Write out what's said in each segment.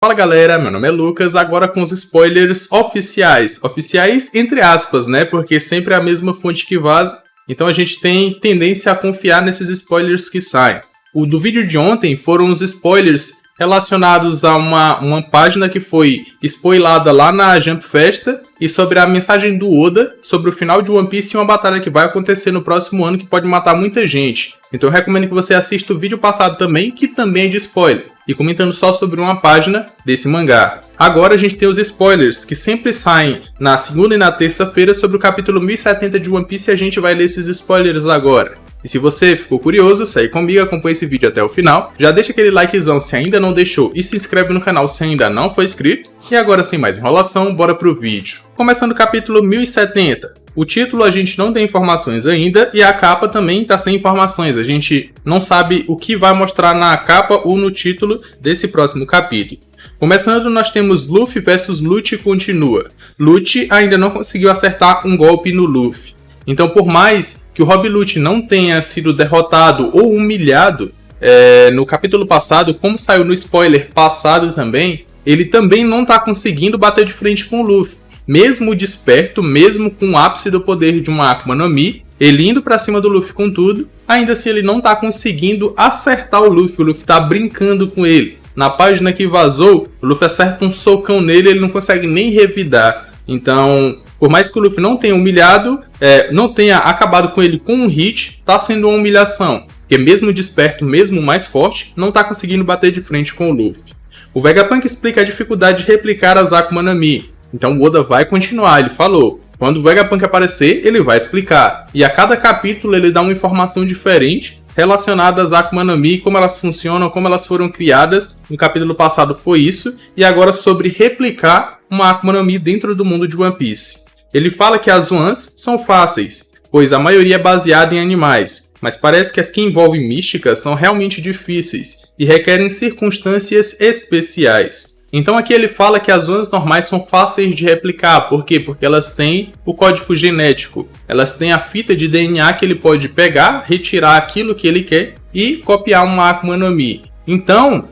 Fala galera, meu nome é Lucas, agora com os spoilers oficiais. Oficiais entre aspas, né? Porque sempre é a mesma fonte que vaza, então a gente tem tendência a confiar nesses spoilers que saem. O do vídeo de ontem foram os spoilers relacionados a uma página que foi spoilada lá na Jump Festa e sobre a mensagem do Oda sobre o final de One Piece e uma batalha que vai acontecer no próximo ano que pode matar muita gente. Então eu recomendo que você assista o vídeo passado também, que também é de spoiler, e comentando só sobre uma página desse mangá. Agora a gente tem os spoilers, que sempre saem na segunda e na terça-feira sobre o capítulo 1070 de One Piece e a gente vai ler esses spoilers agora. E se você ficou curioso, segue comigo, acompanha esse vídeo até o final, já deixa aquele likezão se ainda não deixou e se inscreve no canal se ainda não for inscrito. E agora sem mais enrolação, bora pro vídeo. Começando o capítulo 1070. O título a gente não tem informações ainda e a capa também tá sem informações. A gente não sabe o que vai mostrar na capa ou no título desse próximo capítulo. Começando, nós temos Luffy versus Lucci continua. Lucci ainda não conseguiu acertar um golpe no Luffy. Então, por mais que o Rob Lucci não tenha sido derrotado ou humilhado no capítulo passado, como saiu no spoiler passado também, ele também não está conseguindo bater de frente com o Luffy. Mesmo desperto, mesmo com o ápice do poder de uma Akuma no Mi, ele indo pra cima do Luffy com tudo, ainda assim ele não tá conseguindo acertar o Luffy tá brincando com ele. Na página que vazou, o Luffy acerta um socão nele, ele não consegue nem revidar. Então, por mais que o Luffy não tenha humilhado, não tenha acabado com ele com um hit, tá sendo uma humilhação. Porque mesmo desperto, mesmo mais forte, não tá conseguindo bater de frente com o Luffy. O Vegapunk explica a dificuldade de replicar as Akuma no Mi. Então o Oda vai continuar, ele falou. Quando o Vegapunk aparecer, ele vai explicar. E a cada capítulo ele dá uma informação diferente relacionada às Akuma no Mi, como elas funcionam, como elas foram criadas. No capítulo passado foi isso. E agora sobre replicar uma Akuma no Mi dentro do mundo de One Piece. Ele fala que as Zoans são fáceis, pois a maioria é baseada em animais. Mas parece que as que envolvem místicas são realmente difíceis e requerem circunstâncias especiais. Então aqui ele fala que as Zoans normais são fáceis de replicar. Por quê? Porque elas têm o código genético. Elas têm a fita de DNA que ele pode pegar, retirar aquilo que ele quer e copiar uma Akuma no Mi. Então,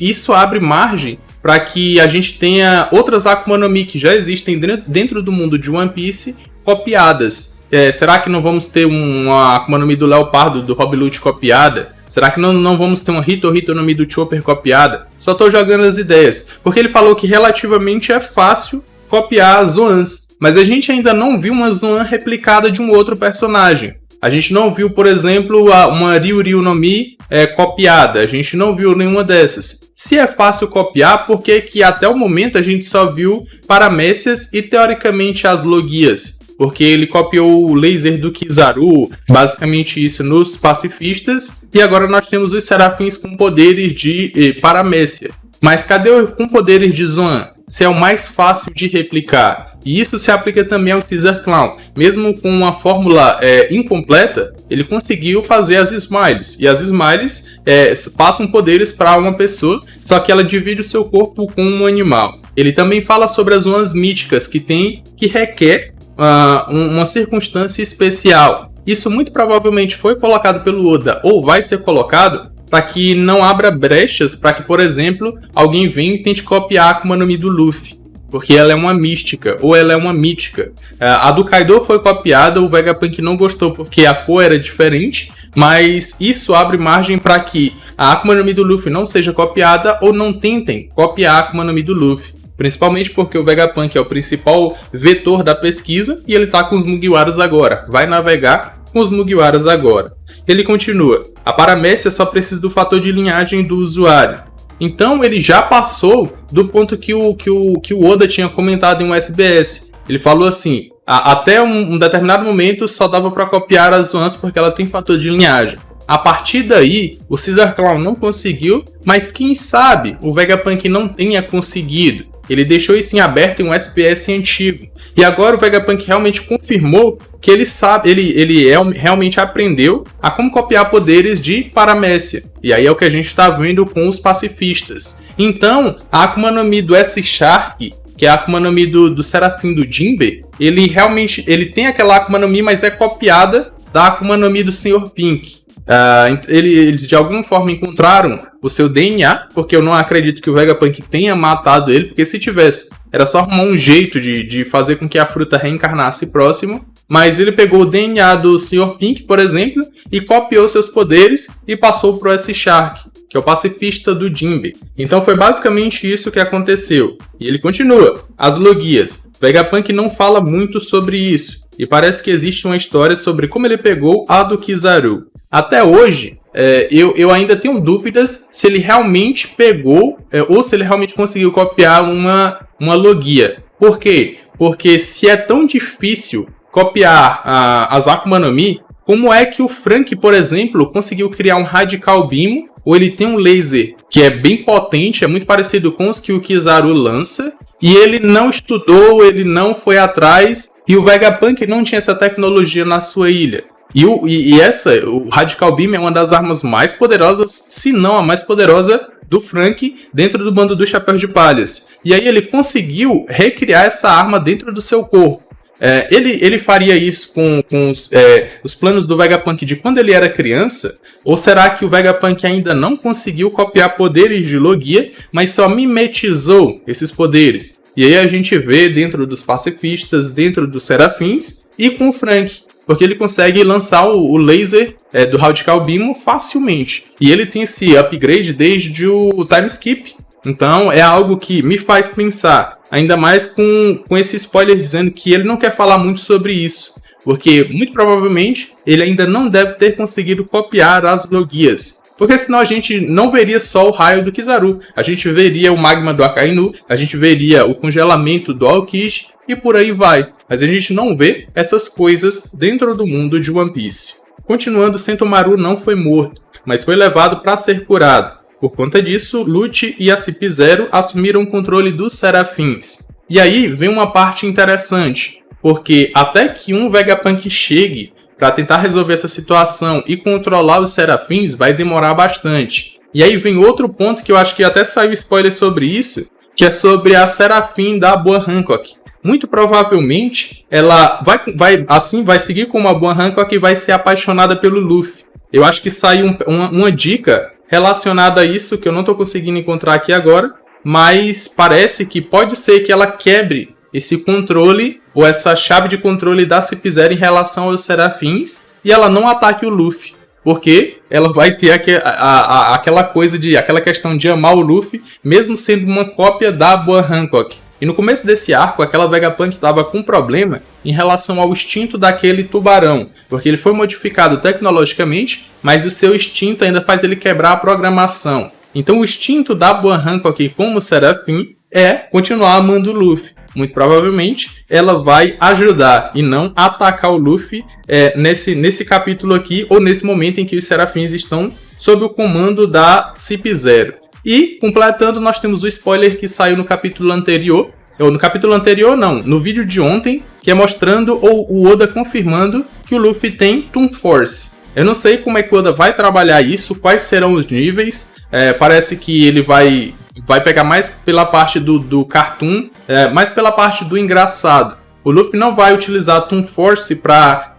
isso abre margem para que a gente tenha outras Akuma no Mi que já existem dentro do mundo de One Piece copiadas. Será que não vamos ter uma Akuma no Mi do Leopardo, do Rob Lucci copiada? Será que não vamos ter uma Hito no Mi do Chopper copiada? Só tô jogando as ideias. Porque ele falou que relativamente é fácil copiar as Zoans. Mas a gente ainda não viu uma Zoan replicada de um outro personagem. A gente não viu, por exemplo, uma Ryuryu no Mi copiada. A gente não viu nenhuma dessas. Se é fácil copiar, por que até o momento a gente só viu Paramécias e teoricamente as Logias? Porque ele copiou o laser do Kizaru, basicamente isso nos pacifistas, e agora nós temos os Serafins com poderes de Paramécia. Mas cadê o com poderes de Zoan? Se é o mais fácil de replicar. E isso se aplica também ao Caesar Clown. Mesmo com uma fórmula incompleta, ele conseguiu fazer as Smiles. E as Smiles passam poderes para uma pessoa, só que ela divide o seu corpo com um animal. Ele também fala sobre as Zoans míticas, que requer uma circunstância especial. Isso muito provavelmente foi colocado pelo Oda ou vai ser colocado para que não abra brechas para que, por exemplo, alguém venha e tente copiar a Akuma no Mi do Luffy, porque ela é uma mística ou ela é uma mítica. A do Kaido foi copiada, o Vegapunk não gostou porque a cor era diferente, mas isso abre margem para que a Akuma no Mi do Luffy não seja copiada ou não tentem copiar a Akuma no Mi do Luffy. Principalmente porque o Vegapunk é o principal vetor da pesquisa e ele tá com os Mugiwaras agora. Vai navegar com os Mugiwaras agora. Ele continua. A Paramécia só precisa do fator de linhagem do usuário. Então ele já passou do ponto que o Oda tinha comentado em um SBS. Ele falou assim, até um determinado momento só dava para copiar as Zoans porque ela tem fator de linhagem. A partir daí, o Caesar Clown não conseguiu, mas quem sabe o Vegapunk não tenha conseguido. Ele deixou isso em aberto em um SPS antigo. E agora o Vegapunk realmente confirmou que ele sabe, ele realmente aprendeu a como copiar poderes de Paramécia. E aí é o que a gente está vendo com os pacifistas. Então, a Akuma no Mi do S-Shark, que é a Akuma no Mi do Serafim do Jinbe, ele tem aquela Akuma no Mi, mas é copiada da Akuma no Mi do Sr. Pink. Eles de alguma forma encontraram o seu DNA, porque eu não acredito que o Vegapunk tenha matado ele, porque se tivesse, era só arrumar um jeito de fazer com que a fruta reencarnasse próximo. Mas ele pegou o DNA do Sr. Pink, por exemplo, e copiou seus poderes e passou pro S-Shark, que é o pacifista do Jinbe. Então foi basicamente isso que aconteceu. E ele continua. As logias. Vegapunk não fala muito sobre isso. E parece que existe uma história sobre como ele pegou a do Kizaru. Até hoje, eu ainda tenho dúvidas se ele realmente pegou ou se ele realmente conseguiu copiar uma logia. Por quê? Porque se é tão difícil copiar as Akuma no Mi, como é que o Frank, por exemplo, conseguiu criar um Radical Beam, ou ele tem um laser que é bem potente, é muito parecido com os que o Kizaru lança, e ele não estudou, ele não foi atrás, e o Vegapunk não tinha essa tecnologia na sua ilha. O Radical Beam é uma das armas mais poderosas, se não a mais poderosa, do Frank dentro do bando dos Chapéus de Palhas. E aí ele conseguiu recriar essa arma dentro do seu corpo. Ele faria isso com os planos do Vegapunk de quando ele era criança? Ou será que o Vegapunk ainda não conseguiu copiar poderes de Logia, mas só mimetizou esses poderes? E aí a gente vê dentro dos pacifistas, dentro dos serafins e com o Frank. Porque ele consegue lançar o laser do Radical Beam facilmente. E ele tem esse upgrade desde o time skip. Então é algo que me faz pensar, ainda mais com esse spoiler dizendo que ele não quer falar muito sobre isso. Porque muito provavelmente ele ainda não deve ter conseguido copiar as logias. Porque senão a gente não veria só o raio do Kizaru. A gente veria o magma do Akainu, a gente veria o congelamento do Aokiji e por aí vai. Mas a gente não vê essas coisas dentro do mundo de One Piece. Continuando, Sentomaru não foi morto, mas foi levado para ser curado. Por conta disso, Lute e a CP0 assumiram o controle dos Serafins. E aí vem uma parte interessante, porque até que um Vegapunk chegue para tentar resolver essa situação e controlar os Serafins vai demorar bastante. E aí vem outro ponto que eu acho que até saiu spoiler sobre isso, que é sobre a Serafim da Boa Hancock. Muito provavelmente ela vai seguir como a Boa Hancock e vai ser apaixonada pelo Luffy. Eu acho que saiu uma dica relacionada a isso que eu não estou conseguindo encontrar aqui agora, mas parece que pode ser que ela quebre esse controle ou essa chave de controle da CP0 em relação aos Serafins e ela não ataque o Luffy, porque ela vai ter aquela questão de amar o Luffy, mesmo sendo uma cópia da Boa Hancock. E no começo desse arco, aquela Vegapunk estava com um problema em relação ao instinto daquele tubarão, porque ele foi modificado tecnologicamente, mas o seu instinto ainda faz ele quebrar a programação. Então o instinto da Boa Hancock como Serafim é continuar amando o Luffy. Muito provavelmente ela vai ajudar e não atacar o Luffy nesse capítulo aqui, ou nesse momento em que os Serafins estão sob o comando da CP0. E, completando, nós temos o spoiler que saiu no capítulo anterior. Ou no capítulo anterior, não. No vídeo de ontem, que é mostrando o Oda confirmando que o Luffy tem Toon Force. Eu não sei como é que o Oda vai trabalhar isso, quais serão os níveis. Parece que ele vai pegar mais pela parte do cartoon, mais pela parte do engraçado. O Luffy não vai utilizar Toon Force para,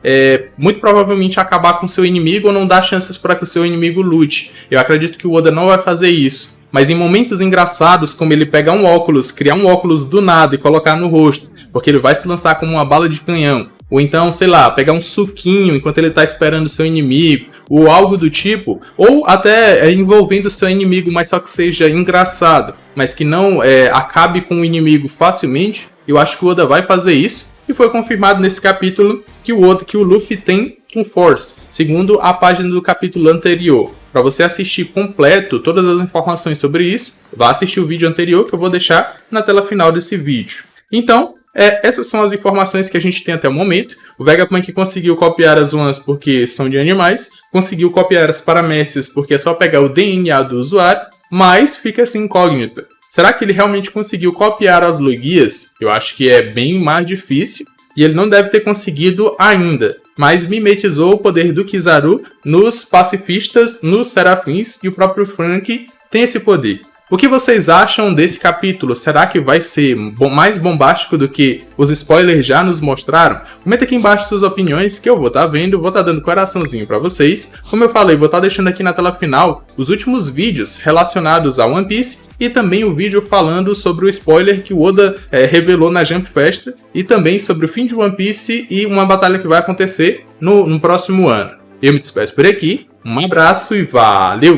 muito provavelmente, acabar com seu inimigo ou não dar chances para que o seu inimigo lute. Eu acredito que o Oda não vai fazer isso. Mas em momentos engraçados, como ele pegar um óculos, criar um óculos do nada e colocar no rosto, porque ele vai se lançar como uma bala de canhão. Ou então, sei lá, pegar um suquinho enquanto ele está esperando o seu inimigo, ou algo do tipo. Ou até envolvendo o seu inimigo, mas só que seja engraçado, mas que não acabe com o inimigo facilmente. Eu acho que o Oda vai fazer isso, e foi confirmado nesse capítulo que o Luffy tem Toon Force, segundo a página do capítulo anterior. Para você assistir completo todas as informações sobre isso, vá assistir o vídeo anterior que eu vou deixar na tela final desse vídeo. Então, essas são as informações que a gente tem até o momento. O Vegapunk conseguiu copiar as Ones porque são de animais, conseguiu copiar as Paramécias porque é só pegar o DNA do usuário, mas fica essa incógnita. Será que ele realmente conseguiu copiar as logias? Eu acho que é bem mais difícil e ele não deve ter conseguido ainda, mas mimetizou o poder do Kizaru nos pacifistas, nos serafins, e o próprio Frank tem esse poder. O que vocês acham desse capítulo? Será que vai ser mais bombástico do que os spoilers já nos mostraram? Comenta aqui embaixo suas opiniões que eu vou estar vendo, vou estar dando coraçãozinho pra vocês. Como eu falei, vou estar deixando aqui na tela final os últimos vídeos relacionados a One Piece e também o vídeo falando sobre o spoiler que o Oda revelou na Jump Festa e também sobre o fim de One Piece e uma batalha que vai acontecer no próximo ano. Eu me despeço por aqui, um abraço e valeu!